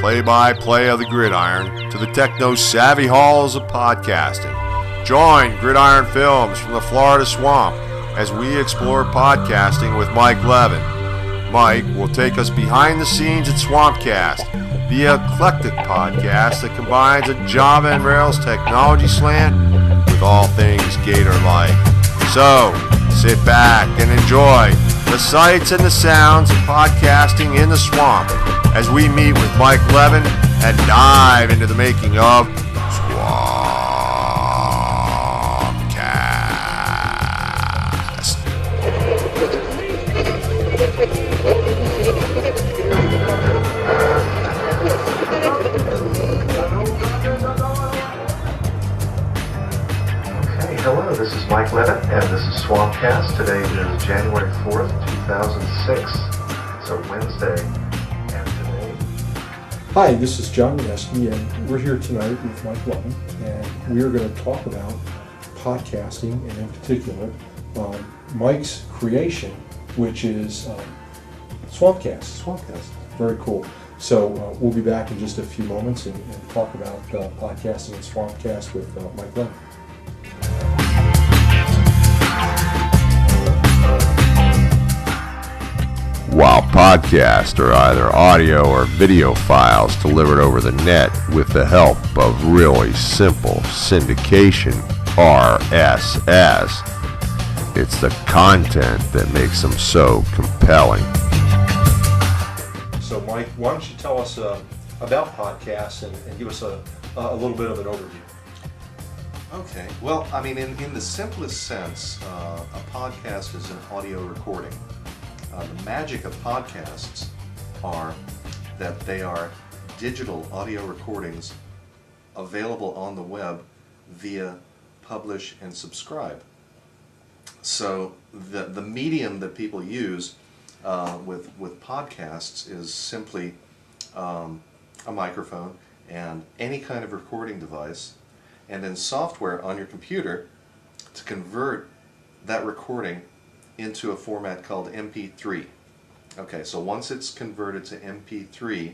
play-by-play of the gridiron to the techno-savvy halls of podcasting. Join Gridiron Films from the Florida Swamp as we explore podcasting with Mike Levin. Mike will take us behind the scenes at Swampcast, the eclectic podcast that combines a Java and Rails technology slant with all things Gator-like. So, sit back and enjoy the sights and the sounds of podcasting in the swamp as we meet with Mike Levin and dive into the making of Swampcast. Hello, this is Mike Levin, and this is Swampcast. Today is January 4th, 2006. It's a Wednesday, and today... Hi, this is John Reneski, and we're here tonight with Mike Levin, and we are going to talk about podcasting, and in particular, Mike's creation, which is Swampcast. Very cool. So we'll be back in just a few moments and talk about podcasting and Swampcast with Mike Levin. While podcasts are either audio or video files delivered over the net with the help of really simple syndication, RSS, it's the content that makes them so compelling. So Mike, why don't you tell us about podcasts and give us a little bit of an overview? Okay, well, I mean, in the simplest sense, a podcast is an audio recording. The magic of podcasts are that they are digital audio recordings available on the web via publish and subscribe. So the medium that people use with podcasts is simply a microphone and any kind of recording device, and then software on your computer to convert that recording into a format called MP3. Okay, so once it's converted to MP3,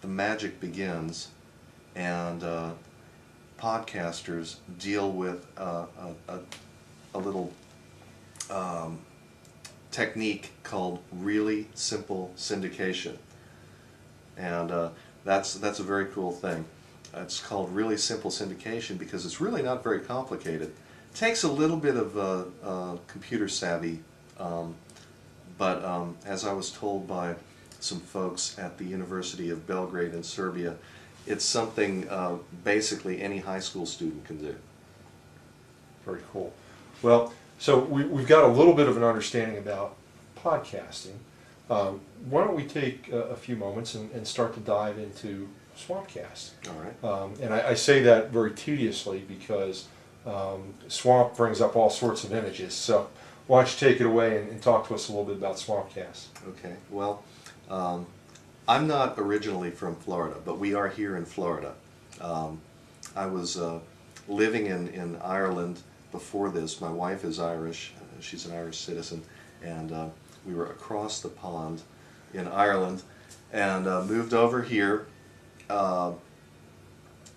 the magic begins, and podcasters deal with a little technique called really simple syndication, and that's a very cool thing. It's called really simple syndication because it's really not very complicated. Takes a little bit of computer savvy, but as I was told by some folks at the University of Belgrade in Serbia, it's something basically any high school student can do. Very cool. Well, so we've got a little bit of an understanding about podcasting. Why don't we take a few moments and start to dive into Swampcast? All right. And I say that very tediously because Swamp brings up all sorts of images. So why don't you take it away and talk to us a little bit about Swampcast? Okay, well, I'm not originally from Florida, but we are here in Florida. I was living in Ireland before this. My wife is Irish. She's an Irish citizen, and we were across the pond in Ireland and moved over here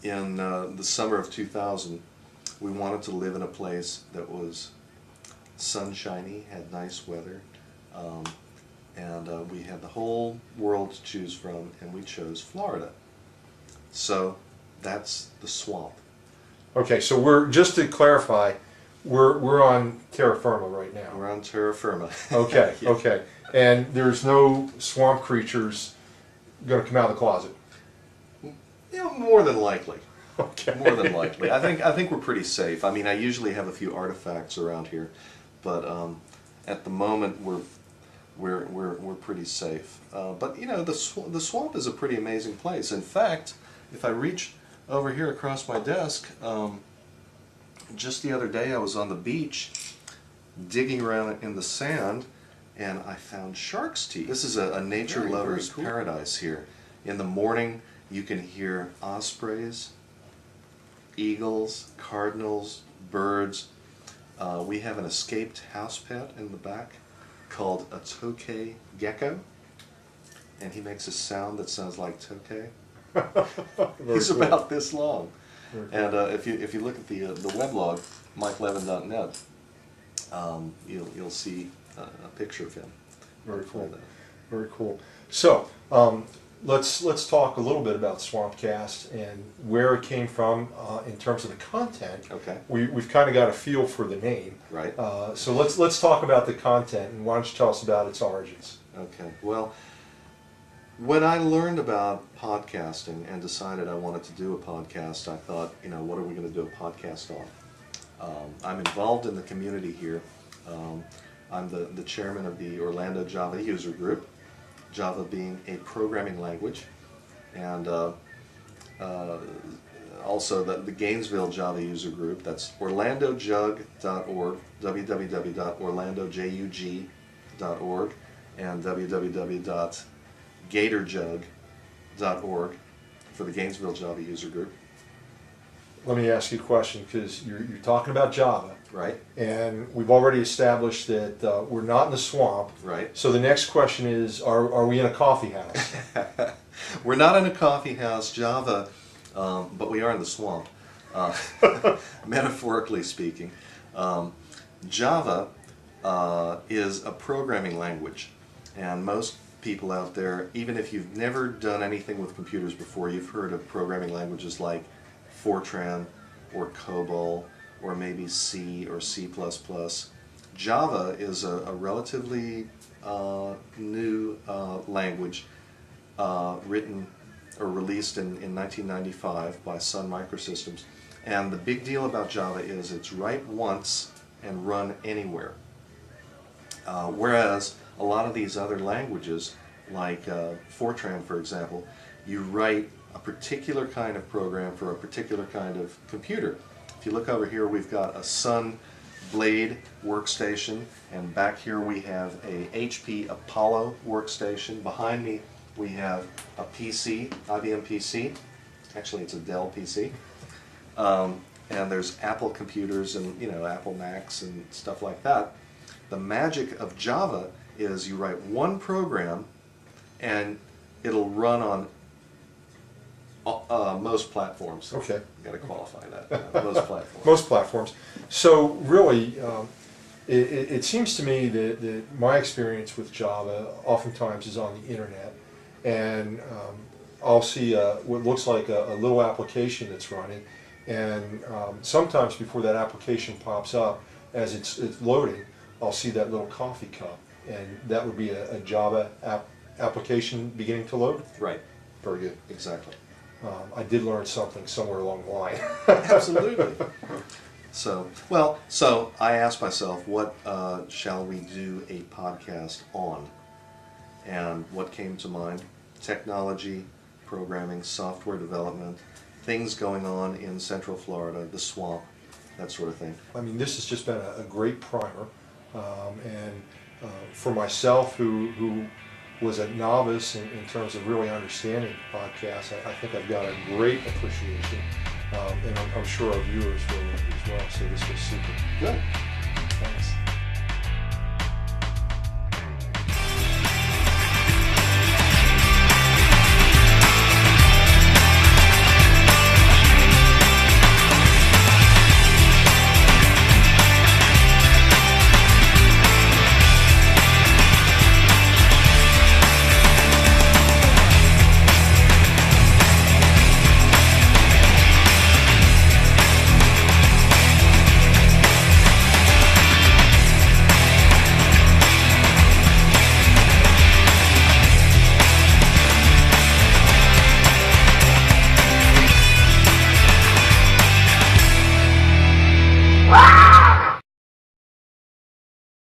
in the summer of 2000. We wanted to live in a place that was sunshiny, had nice weather, and we had the whole world to choose from, and we chose Florida. So that's the swamp. Okay, so we're, just to clarify, we're on terra firma right now. We're on terra firma. Okay, Yeah. okay. And there's no swamp creatures going to come out of the closet? More than likely. Okay. More than likely. I think we're pretty safe. I mean, I usually have a few artifacts around here, but at the moment we're pretty safe. But you know, the swamp is a pretty amazing place. In fact, if I reach over here across my desk, just the other day I was on the beach digging around in the sand, and I found shark's teeth. This is a nature lover's paradise here. In the morning, you can hear ospreys, eagles, cardinals, birds. We have an escaped house pet in the back called a tokay gecko. and he makes a sound that sounds like Tokay. Very He's cool. about this long. Very cool. And if you look at the weblog, mikelevin.net, you'll see a picture of him. Very cool. And, Very cool. So, let's talk a little bit about Swampcast and where it came from in terms of the content. Okay. We've kind of got a feel for the name. Right. So let's talk about the content, and why don't you tell us about its origins? Okay. Well, when I learned about podcasting and decided I wanted to do a podcast, I thought, what are we going to do a podcast on? I'm involved in the community here. I'm the chairman of the Orlando Java user group, Java being a programming language, and also the Gainesville Java user group. That's orlandojug.org, www.orlandojug.org, and www.gatorjug.org for the Gainesville Java user group. Let me ask you a question, because you're talking about Java, Right, and we've already established that we're not in the swamp. right. So the next question is, are we in a coffee house? We're not in a coffee house, Java, but we are in the swamp, metaphorically speaking. Java is a programming language, and most people out there, even if you've never done anything with computers before, you've heard of programming languages like Fortran or COBOL or maybe C or C++. Java is a relatively new language written or released in 1995 by Sun Microsystems. And the big deal about Java is it's write once and run anywhere. Whereas a lot of these other languages, like Fortran for example, you write a particular kind of program for a particular kind of computer. If you look over here, we've got a Sun Blade workstation, and back here we have a HP Apollo workstation. Behind me we have a PC, IBM PC. Actually, it's a Dell PC. And there's Apple computers and Apple Macs and stuff like that. The magic of Java is you write one program and it'll run on most platforms. Okay. Got to qualify that. Most platforms. Most platforms. So really, it seems to me that my experience with Java oftentimes is on the internet, and I'll see what looks like a little application that's running, and sometimes before that application pops up, as it's loading, I'll see that little coffee cup, and that would be a Java application beginning to load. Right. Very good. Exactly. I did learn something somewhere along the line. Absolutely. So I asked myself, what shall we do a podcast on? And what came to mind? Technology, programming, software development, things going on in Central Florida, the swamp, that sort of thing. I mean, this has just been a great primer, and for myself, who was a novice in terms of really understanding podcasts, I think I've got a great appreciation, and I'm sure our viewers will as well. So this was super. Good. Thanks.